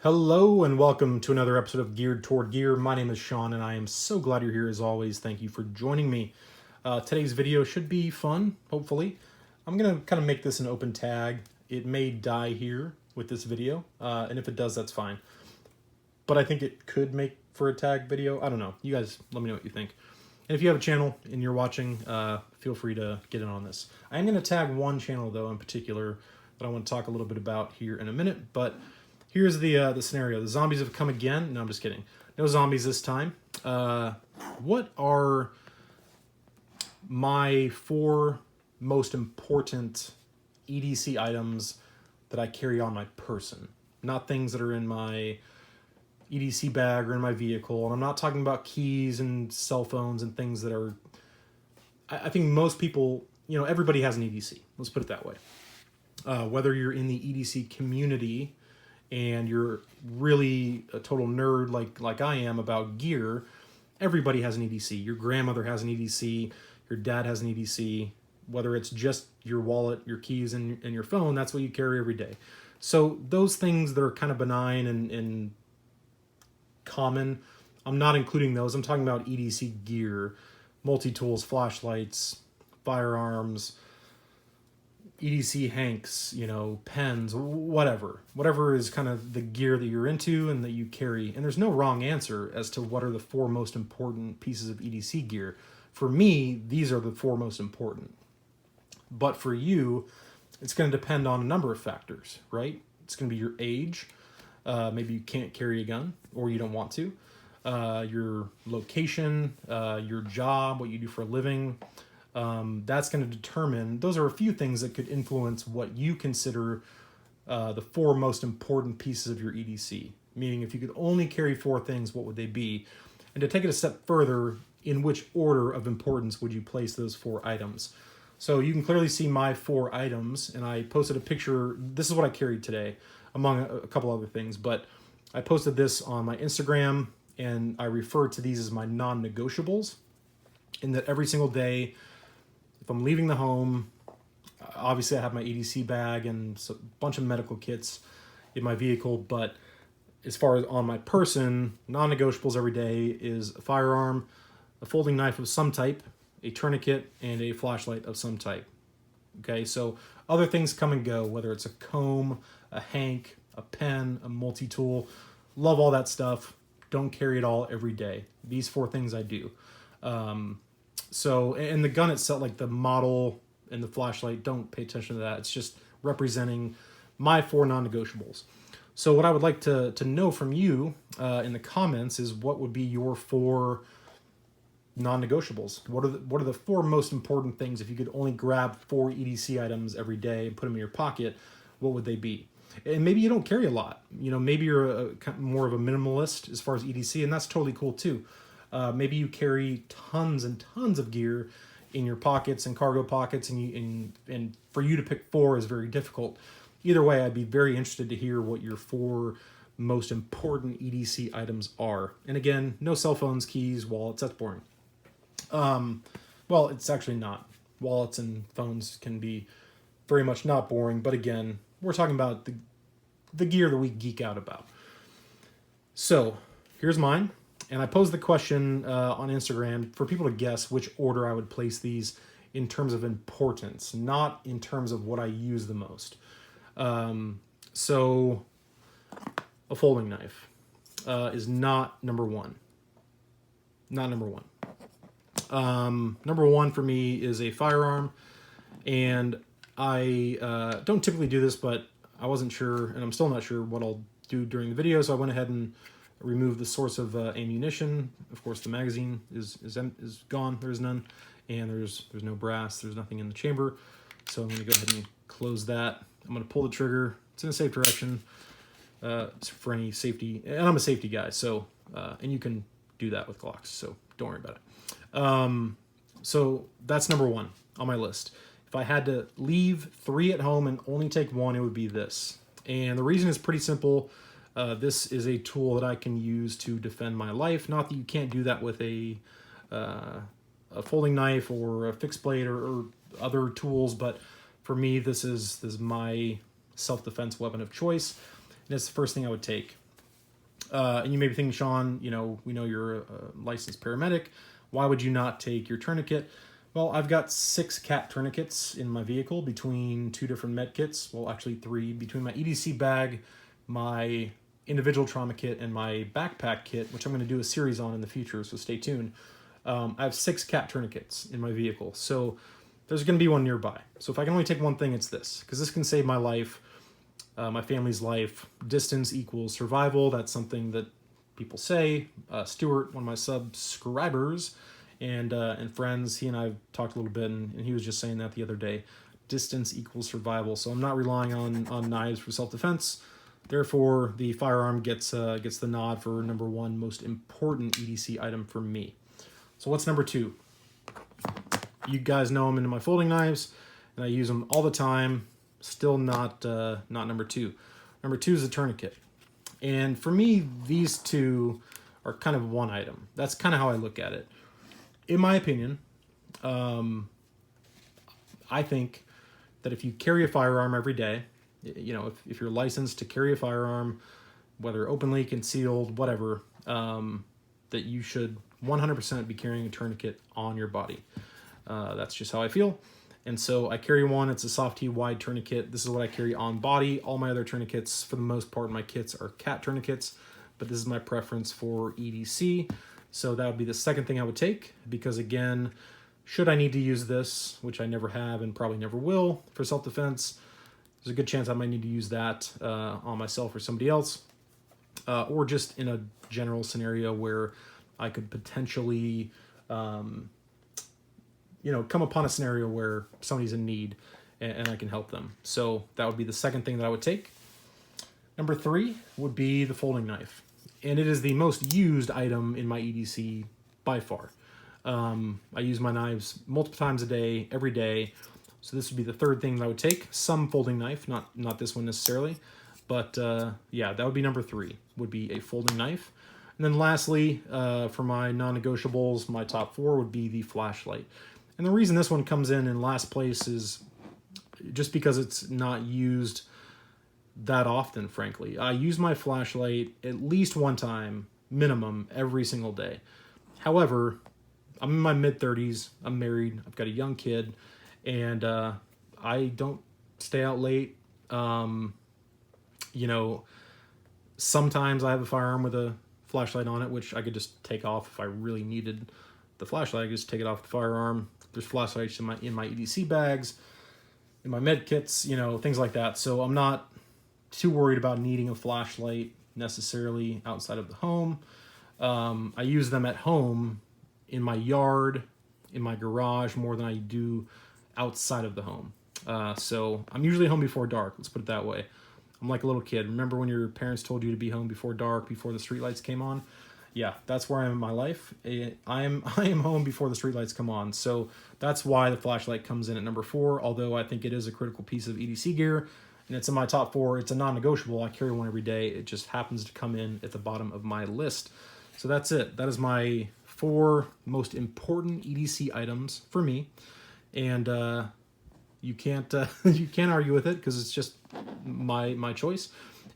Hello and welcome to another episode of Geared Toward Gear. My name is Sean and I am so glad you're here as always. Thank you for joining me. Today's video should be fun, hopefully. I'm going to kind of make this an open tag. It may die here with this video, and if it does, that's fine. But I think it could make for a tag video. I don't know. You guys let me know what you think. And if you have a channel and you're watching, feel free to get in on this. I am going to tag one channel, though, in particular that I want to talk a little bit about here in a minute, but here's the scenario. The zombies have come again. No, I'm just kidding. No zombies this time. What are my 4 most important EDC items that I carry on my person? Not things that are in my EDC bag or in my vehicle. And I'm not talking about keys and cell phones and things that are... I think most people, everybody has an EDC. Let's put it that way. Whether you're in the EDC community and you're really a total nerd like I am about gear, everybody has an EDC. Your grandmother has an EDC, your dad has an EDC, whether it's just your wallet, your keys, and your phone, that's what you carry every day. So those things that are kind of benign and common, I'm not including those. I'm talking about EDC gear, multi-tools, flashlights, firearms, EDC hanks, pens, whatever is kind of the gear that you're into and that you carry. And there's no wrong answer as to what are the 4 most important pieces of EDC gear. For me, these are the 4 most important. But for you, it's going to depend on a number of factors, right? It's going to be your age. Maybe you can't carry a gun or you don't want to. Your location, your job, what you do for a living. That's going to determine, those are a few things that could influence what you consider the 4 most important pieces of your EDC. Meaning, if you could only carry 4 things, what would they be? And to take it a step further, in which order of importance would you place those 4 items? So you can clearly see my 4 items, and I posted a picture. This is what I carried today, among a couple other things, but I posted this on my Instagram, and I refer to these as my non-negotiables, in that every single day, if I'm leaving the home, obviously I have my EDC bag and a bunch of medical kits in my vehicle, but as far as on my person, non-negotiables every day is a firearm, a folding knife of some type, a tourniquet, and a flashlight of some type. Okay, so other things come and go, whether it's a comb, a hank, a pen, a multi-tool. Love all that stuff. Don't carry it all every day. These 4 things I do. So, and the gun itself, like the model and the flashlight, don't pay attention to that. It's just representing my 4 non-negotiables. So what I would like to know from you in the comments is what would be your 4 non-negotiables. What are the 4 most important things? If you could only grab 4 EDC items every day and put them in your pocket, what would they be? And maybe you don't carry a lot. Maybe you're more of a minimalist as far as EDC, and that's totally cool too. Maybe you carry tons and tons of gear in your pockets and cargo pockets, and for you to pick 4 is very difficult. Either way, I'd be very interested to hear what your 4 most important EDC items are. And again, no cell phones, keys, wallets. That's boring. Well, it's actually not. Wallets and phones can be very much not boring, but again, we're talking about the gear that we geek out about. So here's mine. And I posed the question on Instagram for people to guess which order I would place these in terms of importance, not in terms of what I use the most. So a folding knife is not number 1. Not number 1. Number 1 for me is a firearm. And I don't typically do this, but I wasn't sure, and I'm still not sure what I'll do during the video, so I went ahead and remove the source of ammunition. Of course, the magazine is gone. There's none, and there's no brass. There's nothing in the chamber. So I'm going to go ahead and close that. I'm going to pull the trigger. It's in a safe direction for any safety. And I'm a safety guy, so and you can do that with Glocks. So don't worry about it. So that's number 1 on my list. If I had to leave 3 at home and only take 1, it would be this. And the reason is pretty simple. This is a tool that I can use to defend my life. Not that you can't do that with a folding knife or a fixed blade or other tools, but for me, this is my self-defense weapon of choice, and it's the first thing I would take. And you may be thinking, Sean, we know you're a licensed paramedic. Why would you not take your tourniquet? Well, I've got 6 cat tourniquets in my vehicle between 2 different med kits. Well, actually 3, between my EDC bag, my individual trauma kit, and my backpack kit, which I'm going to do a series on in the future, so stay tuned. I have 6 cat tourniquets in my vehicle, so there's going to be one nearby. So if I can only take one thing, it's this, because this can save my life, my family's life. Distance equals survival. That's something that people say. Stuart, one of my subscribers and friends, he and I talked a little bit, and he was just saying that the other day. Distance equals survival. So I'm not relying on knives for self-defense. Therefore, the firearm gets the nod for number 1 most important EDC item for me. So what's number 2? You guys know I'm into my folding knives, and I use them all the time. Still not number 2. Number 2 is a tourniquet. And for me, these two are kind of one item. That's kind of how I look at it. In my opinion, I think that if you carry a firearm every day, if you're licensed to carry a firearm, whether openly, concealed, whatever, that you should 100% be carrying a tourniquet on your body. That's just how I feel. And so I carry one. It's a soft T wide tourniquet. This is what I carry on body. All my other tourniquets, for the most part, my kits are cat tourniquets, but this is my preference for EDC. So that would be the second thing I would take, because again, should I need to use this, which I never have and probably never will for self-defense, there's a good chance I might need to use that on myself or somebody else, or just in a general scenario where I could potentially come upon a scenario where somebody's in need and I can help them. So that would be the second thing that I would take. Number 3 would be the folding knife. And it is the most used item in my EDC by far. I use my knives multiple times a day, every day. So this would be the third thing that I would take. Some folding knife, not this one necessarily. But yeah, that would be number 3, would be a folding knife. And then lastly, for my non-negotiables, my top 4 would be the flashlight. And the reason this one comes in last place is just because it's not used that often, frankly. I use my flashlight at least one time, minimum, every single day. However, I'm in my mid-30s, I'm married, I've got a young kid, and I don't stay out late. Sometimes I have a firearm with a flashlight on it, which I could just take off if I really needed the flashlight. I could just take it off the firearm. There's flashlights in my EDC bags, in my med kits, things like that. So I'm not too worried about needing a flashlight necessarily outside of the home. I use them at home, in my yard, in my garage, more than I do outside of the home. So I'm usually home before dark, let's put it that way. I'm like a little kid. Remember when your parents told you to be home before dark, before the streetlights came on? Yeah, that's where I am in my life. I am home before the streetlights come on. So that's why the flashlight comes in at number 4, although I think it is a critical piece of EDC gear, and it's in my top 4. It's a non-negotiable. I carry one every day. It just happens to come in at the bottom of my list. So that's it. That is my 4 most important EDC items for me, and you can't argue with it, because it's just my choice,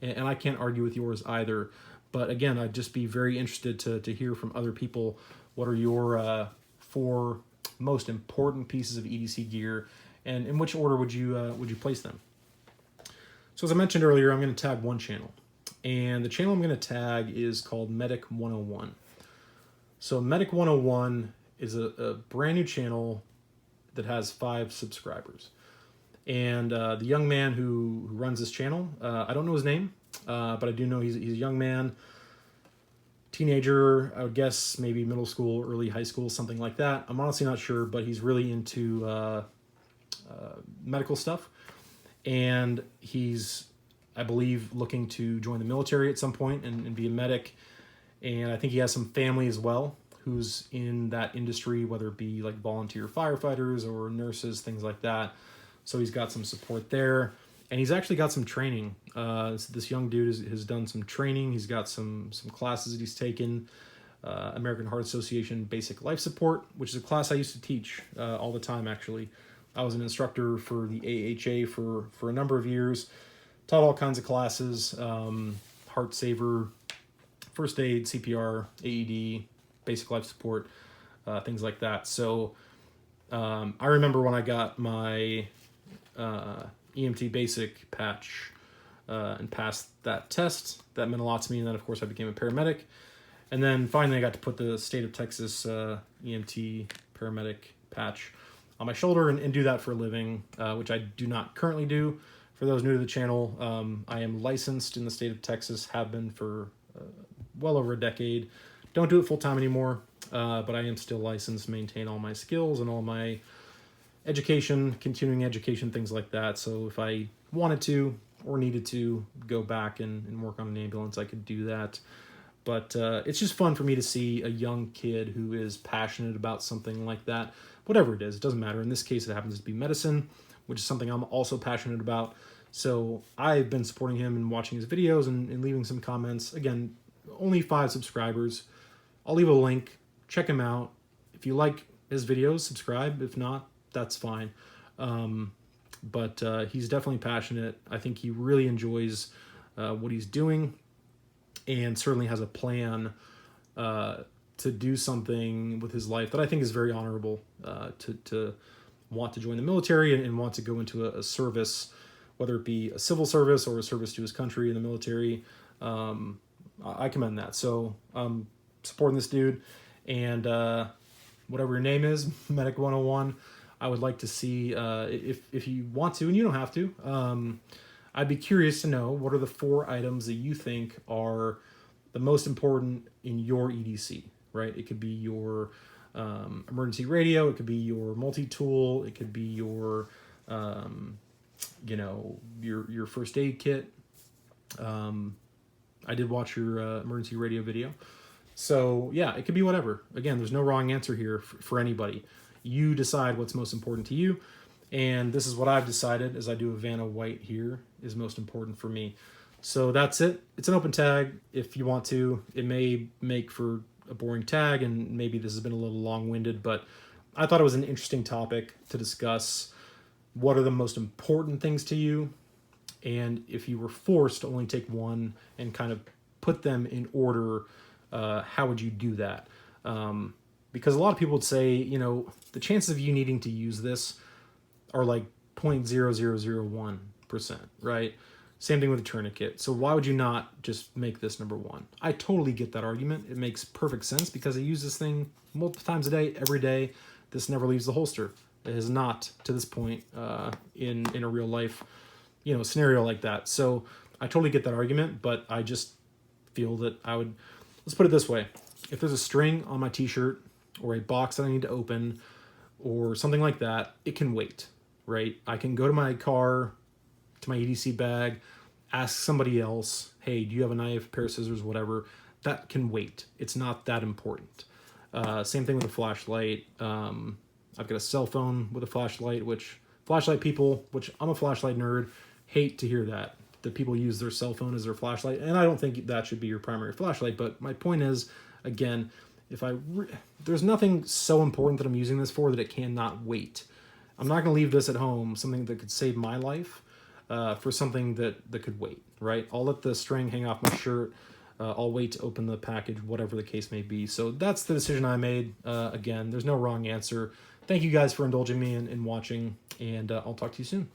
and I can't argue with yours either. But again, I'd just be very interested to hear from other people. What are your 4 most important pieces of EDC gear, and in which order would you place them? So as I mentioned earlier, I'm going to tag one channel, and the channel I'm going to tag is called Medic 101. So Medic 101 is a brand new channel that has 5 subscribers. And the young man who runs this channel, I don't know his name, but I do know he's a young man, teenager, I would guess maybe middle school, early high school, something like that. I'm honestly not sure, but he's really into medical stuff. And he's, I believe, looking to join the military at some point and be a medic. And I think he has some family as well who's in that industry, whether it be like volunteer firefighters or nurses, things like that. So he's got some support there. And he's actually got some training. This young dude has done some training. He's got some classes that he's taken. American Heart Association Basic Life Support, which is a class I used to teach all the time, actually. I was an instructor for the AHA for a number of years. Taught all kinds of classes, Heart Saver, first aid, CPR, AED, basic life support, things like that. So I remember when I got my EMT basic patch and passed that test. That meant a lot to me, and then of course I became a paramedic. And then finally I got to put the state of Texas EMT paramedic patch on my shoulder and do that for a living, which I do not currently do. For those new to the channel, I am licensed in the state of Texas, have been for well over a decade. Don't do it full time anymore, but I am still licensed, maintain all my skills and all my education, continuing education, things like that. So if I wanted to or needed to go back and work on an ambulance, I could do that. But it's just fun for me to see a young kid who is passionate about something like that. Whatever it is, it doesn't matter. In this case, it happens to be medicine, which is something I'm also passionate about. So I've been supporting him and watching his videos and leaving some comments. Again, only 5 subscribers. I'll leave a link. Check him out. If you like his videos, subscribe. If not, that's fine. But he's definitely passionate. I think he really enjoys what he's doing, and certainly has a plan to do something with his life that I think is very honorable, to want to join the military and want to go into a service, whether it be a civil service or a service to his country in the military. I commend that. So I'm supporting this dude, and whatever your name is, Medic 101, I would like to see, if you want to, and you don't have to, I'd be curious to know what are the 4 items that you think are the most important in your EDC, right? It could be your emergency radio, it could be your multi-tool, it could be your, your first aid kit. I did watch your emergency radio video. So yeah, it could be whatever. Again, there's no wrong answer here for anybody. You decide what's most important to you. And this is what I've decided as I do a Vanna White here is most important for me. So that's it. It's an open tag if you want to. It may make for a boring tag, and maybe this has been a little long-winded, but I thought it was an interesting topic to discuss. What are the most important things to you? And if you were forced to only take one and kind of put them in order, how would you do that? Because a lot of people would say, the chances of you needing to use this are like 0.0001%, right? Same thing with a tourniquet. So why would you not just make this number 1? I totally get that argument. It makes perfect sense because I use this thing multiple times a day, every day. This never leaves the holster. It has not to this point in a real life, scenario like that. So I totally get that argument, but I just feel that let's put it this way. If there's a string on my t-shirt or a box that I need to open or something like that, it can wait, right? I can go to my car, to my EDC bag, ask somebody else, hey, do you have a knife, a pair of scissors, whatever. That can wait. It's not that important. Same thing with a flashlight. I've got a cell phone with a flashlight, which flashlight people, which I'm a flashlight nerd, hate to hear that people use their cell phone as their flashlight. And I don't think that should be your primary flashlight. But my point is, again, there's nothing so important that I'm using this for that it cannot wait. I'm not going to leave this at home, something that could save my life, for something that could wait, right? I'll let the string hang off my shirt. I'll wait to open the package, whatever the case may be. So that's the decision I made. Again, there's no wrong answer. Thank you guys for indulging me in watching, and I'll talk to you soon.